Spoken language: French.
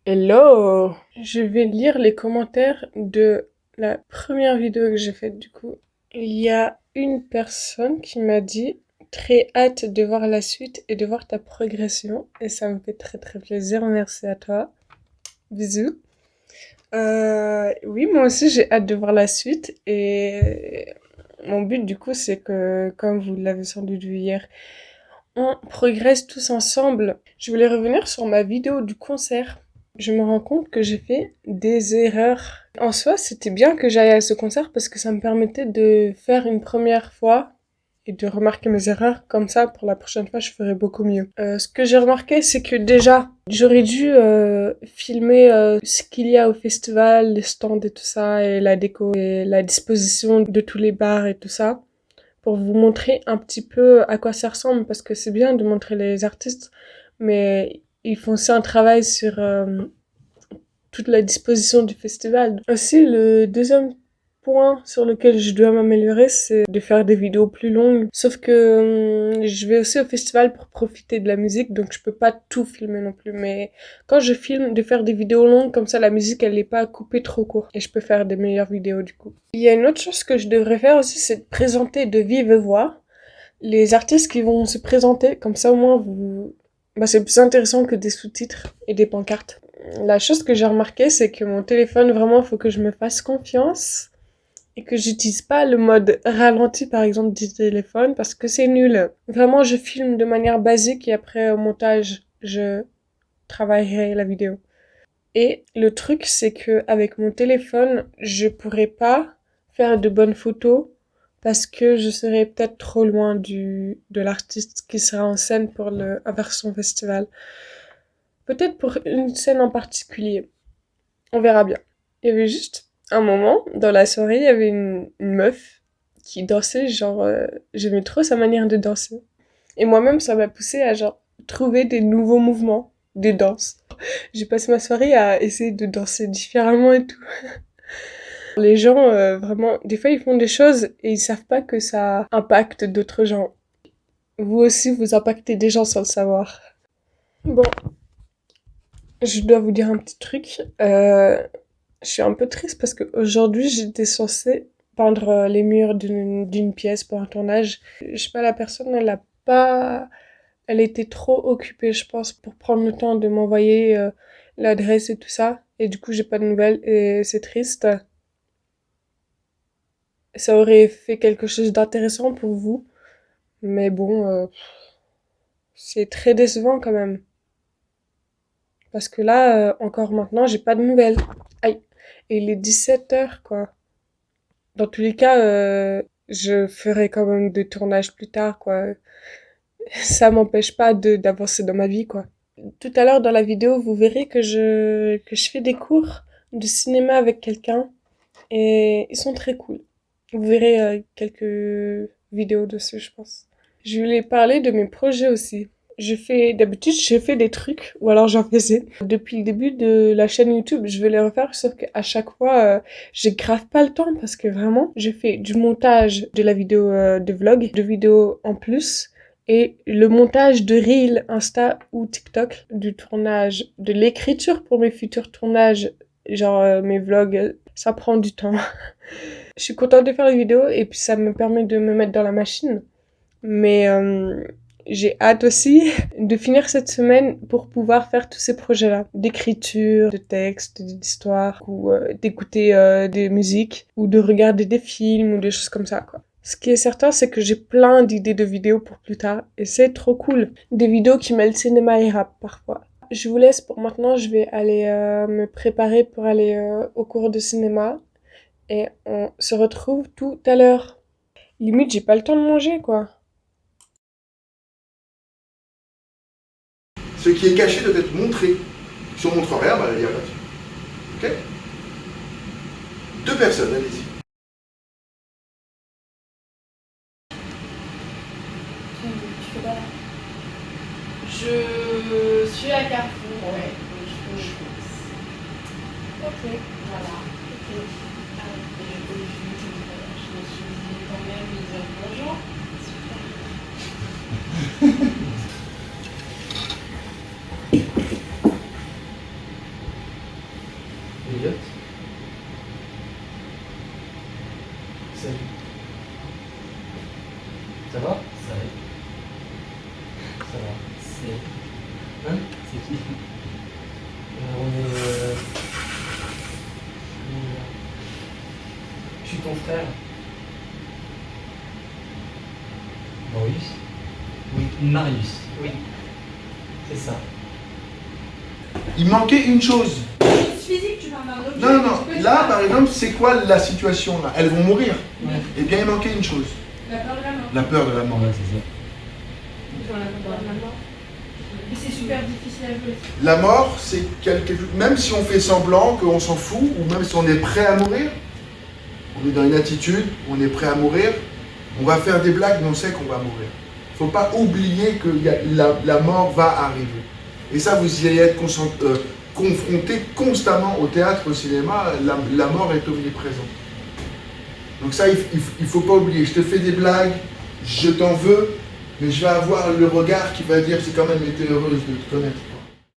Hello! Je vais lire les commentaires de la première vidéo que j'ai faite du coup. Il y a une personne qui m'a dit très hâte de voir la suite et de voir ta progression et ça me fait très très plaisir. Merci à toi. Bisous. Oui, moi aussi j'ai hâte de voir la suite et mon but du coup c'est que, comme vous l'avez sans doute vu hier, on progresse tous ensemble. Je voulais revenir sur ma vidéo du concert. Je me rends compte que j'ai fait des erreurs. En soi, c'était bien que j'aille à ce concert parce que ça me permettait de faire une première fois et de remarquer mes erreurs. Comme ça, pour la prochaine fois, je ferai beaucoup mieux. Ce que j'ai remarqué, c'est que déjà, j'aurais dû filmer ce qu'il y a au festival, les stands et tout ça, et la déco, et la disposition de tous les bars et tout ça pour vous montrer un petit peu à quoi ça ressemble, parce que c'est bien de montrer les artistes, mais ils font aussi un travail sur toute la disposition du festival. Aussi, le deuxième point sur lequel je dois m'améliorer, c'est de faire des vidéos plus longues. Sauf que je vais aussi au festival pour profiter de la musique, donc je peux pas tout filmer non plus. Mais quand je filme, de faire des vidéos longues, comme ça la musique elle n'est pas coupée trop court. Et je peux faire des meilleures vidéos du coup. Il y a une autre chose que je devrais faire aussi, c'est de présenter de vive voix les artistes qui vont se présenter. Comme ça au moins vous... Bah, c'est plus intéressant que des sous-titres et des pancartes. La chose que j'ai remarqué, c'est que mon téléphone, vraiment, il faut que je me fasse confiance et que j'utilise pas le mode ralenti, par exemple, du téléphone parce que c'est nul. Vraiment, je filme de manière basique et après, au montage, je travaillerai la vidéo. Et le truc, c'est que avec mon téléphone, je pourrais pas faire de bonnes photos parce que je serais peut-être trop loin de l'artiste qui sera en scène pour la version festival. Peut-être pour une scène en particulier. On verra bien. Il y avait juste un moment, dans la soirée, il y avait une meuf qui dansait, genre, j'aimais trop sa manière de danser. Et moi-même, ça m'a poussé à, genre, trouver des nouveaux mouvements de danse. J'ai passé ma soirée à essayer de danser différemment et tout. Les gens, vraiment, des fois, ils font des choses et ils savent pas que ça impacte d'autres gens. Vous aussi, vous impactez des gens sans le savoir. Bon, je dois vous dire un petit truc. Je suis un peu triste parce qu'aujourd'hui, j'étais censée peindre les murs d'une pièce pour un tournage. Je sais pas, la personne, elle a pas... Elle était trop occupée, je pense, pour prendre le temps de m'envoyer l'adresse et tout ça. Et du coup, j'ai pas de nouvelles et c'est triste. Ça aurait fait quelque chose d'intéressant pour vous. Mais bon, c'est très décevant quand même. Parce que là, encore maintenant, j'ai pas de nouvelles. Aïe. Et il est 17 h quoi. Dans tous les cas, je ferai quand même des tournages plus tard, quoi. Ça m'empêche pas d'avancer dans ma vie, quoi. Tout à l'heure dans la vidéo, vous verrez que je fais des cours de cinéma avec quelqu'un et ils sont très cool. Vous verrez quelques vidéos dessus, je pense. Je voulais parler de mes projets aussi. D'habitude, je fais des trucs, ou alors j'en faisais. Depuis le début de la chaîne YouTube, je veux les refaire, sauf qu'à chaque fois, j'ai grave pas le temps parce que vraiment, je fais du montage de la vidéo de vlog, de vidéos en plus, et le montage de Reel, Insta ou TikTok, du tournage, de l'écriture pour mes futurs tournages, genre mes vlogs, ça prend du temps. Je suis contente de faire les vidéos et puis ça me permet de me mettre dans la machine. Mais j'ai hâte aussi de finir cette semaine pour pouvoir faire tous ces projets-là. D'écriture, de texte, d'histoire, ou d'écouter des musiques, ou de regarder des films, ou des choses comme ça, quoi. Ce qui est certain, c'est que j'ai plein d'idées de vidéos pour plus tard, et c'est trop cool. Des vidéos qui mêlent cinéma et rap, parfois. Je vous laisse pour maintenant, je vais aller me préparer pour aller au cours de cinéma, et on se retrouve tout à l'heure. Limite, j'ai pas le temps de manger, quoi. Ce qui est caché doit être montré. Si on montre rien, bah, il n'y a pas de... Ok. Deux personnes, allez-y. Tu fais pas là. Je suis à Carrefour, ouais. Je fais une course. Ok, voilà. Ok. Et je me suis dit quand même lui dire bonjour. Super. Elliot. Salut. Ça va? Salut. Ça va. C'est. Hein? C'est qui? On est. Je suis ton frère. Maurice? Oui, Marius. Oui. C'est ça. Il manquait une chose. Physique, tu parles d'un objet. Non, non, non. Là, par exemple, c'est quoi la situation là? Elles vont mourir. Ouais. Eh bien, il manquait une chose. La peur de la mort. La peur de la mort. Ouais, c'est ça. Dans la peur de la mort. Et c'est super difficile à jouer. La mort, c'est quelque chose. Même si on fait semblant, qu'on s'en fout, ou même si on est prêt à mourir, on est dans une attitude, on est prêt à mourir, on va faire des blagues, mais on sait qu'on va mourir. Il ne faut pas oublier que la mort va arriver. Et ça, vous y allez être confronté constamment au théâtre, au cinéma, la mort est omniprésente. Donc ça, il ne faut pas oublier. Je te fais des blagues, je t'en veux, mais je vais avoir le regard qui va dire c'est quand même été heureuse de te connaître.